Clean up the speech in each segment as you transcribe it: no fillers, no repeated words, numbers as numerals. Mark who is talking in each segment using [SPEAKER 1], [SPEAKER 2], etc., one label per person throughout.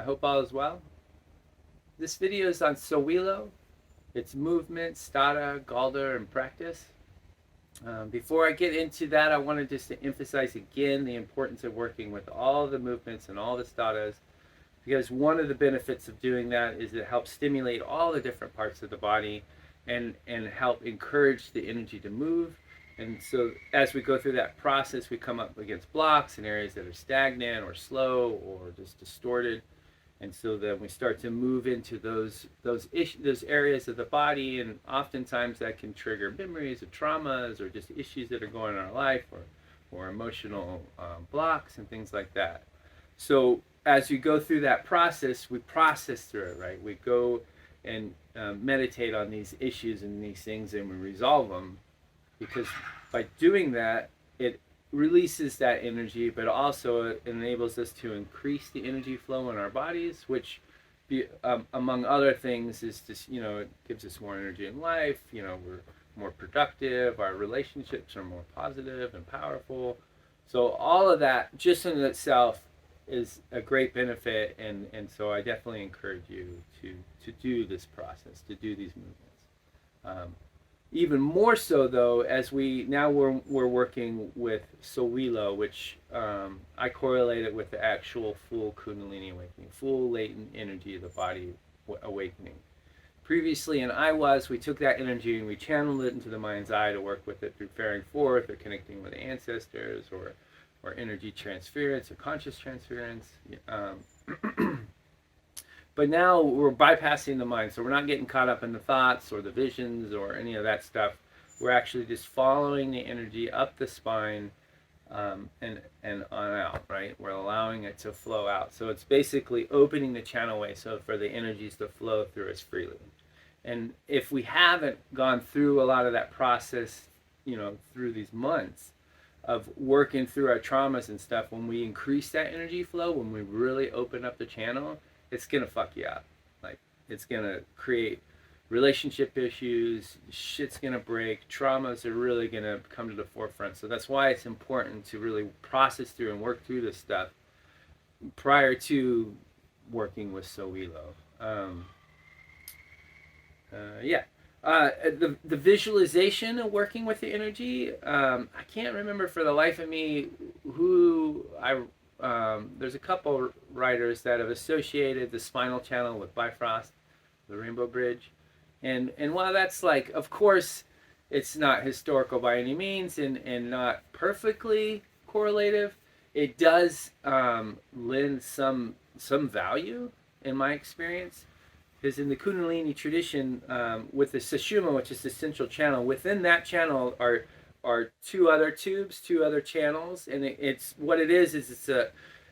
[SPEAKER 1] I hope all is well. This video is on Sowilo, its movement, stada, galder, and practice. Before I get into that, I wanted just to emphasize again the importance of working with all the movements and all the stadas, because one of the benefits of doing that is it helps stimulate all the different parts of the body and help encourage the energy to move. And so as we go through that process, we come up against blocks and areas that are stagnant or slow or just distorted. And so then we start to move into those areas of the body, and oftentimes that can trigger memories of traumas or just issues that are going on in our life, or emotional blocks and things like that. So as you go through that process, we process through it, right? We go and meditate on these issues and these things, and we resolve them, because by doing that, it releases that energy, but also it enables us to increase the energy flow in our bodies, which among other things is just, it gives us more energy in life. We're more productive, our relationships are more positive and powerful. So all of that just in itself is a great benefit, and so I definitely encourage you to do this process, to do these movements. Even more so, though, as we're working with Sowilo, which I correlate it with the actual full Kundalini awakening, full latent energy of the body awakening. Previously in we took that energy and we channeled it into the mind's eye to work with it through faring forth or connecting with ancestors, or energy transference or conscious transference. But now we're bypassing the mind, so we're not getting caught up in the thoughts or the visions or any of that stuff. We're actually just following the energy up the spine and on out, right? We're allowing it to flow out. So it's basically opening the channel way so for the energies to flow through us freely. And if we haven't gone through a lot of that process, through these months of working through our traumas and stuff, when we increase that energy flow, when we really open up the channel, it's gonna fuck you up. Like, it's gonna create relationship issues, shit's gonna break, traumas are really gonna come to the forefront. So that's why it's important to really process through and work through this stuff prior to working with Sowilo. The visualization of working with the energy, I can't remember for the life of me who there's a couple writers that have associated the spinal channel with Bifrost, the Rainbow Bridge, and while that's, like, of course, it's not historical by any means and not perfectly correlative, it does lend some value in my experience, because in the Kundalini tradition, with the Sushumna, which is the central channel, within that channel are two other tubes, two other channels, and it's what it is it's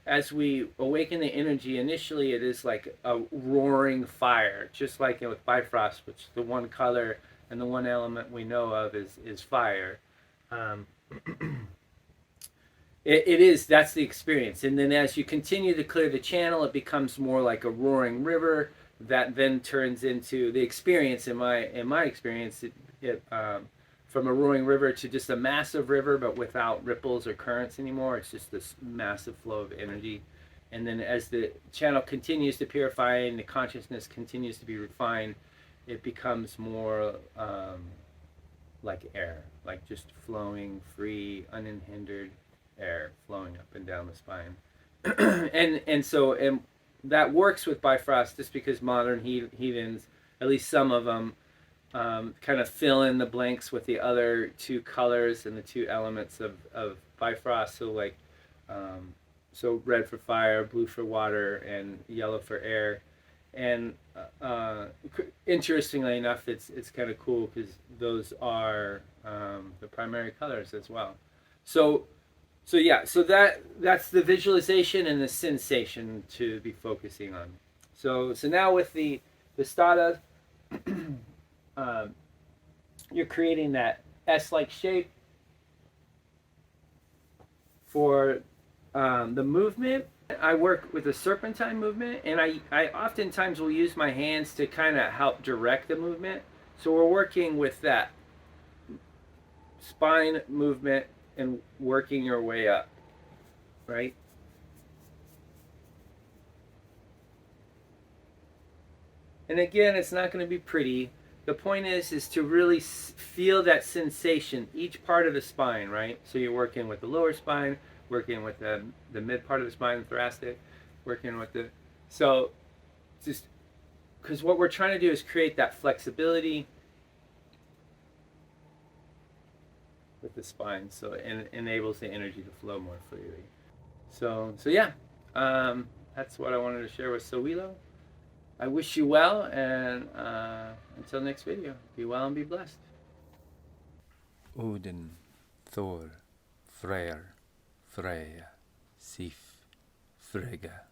[SPEAKER 1] as we awaken the energy, initially it is like a roaring fire, just like with Bifrost, which the one color and the one element we know of is fire. That's the experience, and then as you continue to clear the channel, it becomes more like a roaring river that then turns into the experience. In my experience, from a roaring river to just a massive river, but without ripples or currents anymore. It's just this massive flow of energy. And then as the channel continues to purify and the consciousness continues to be refined, it becomes more like air, like just flowing, free, unhindered air flowing up and down the spine. and that works with Bifrost, just because modern heathens, at least some of them, kind of fill in the blanks with the other two colors and the two elements of Bifrost. So, like, so red for fire, blue for water, and yellow for air. And interestingly enough, it's kind of cool because those are the primary colors as well. So that's the visualization and the sensation to be focusing on. So now with the stada, you're creating that S-like shape for the movement. I work with a serpentine movement, and I oftentimes will use my hands to kind of help direct the movement. So we're working with that spine movement and working your way up, right? And again, it's not going to be pretty. The point is to really feel that sensation, each part of the spine, right? So you're working with the lower spine, working with the mid part of the spine, the thoracic, working with the, so just, because what we're trying to do is create that flexibility with the spine, so it enables the energy to flow more freely. So yeah, that's what I wanted to share with Sowilo. I wish you well, and until next video, be well and be blessed.
[SPEAKER 2] Odin, Thor, Freyr, Freya, Sif, Frigga.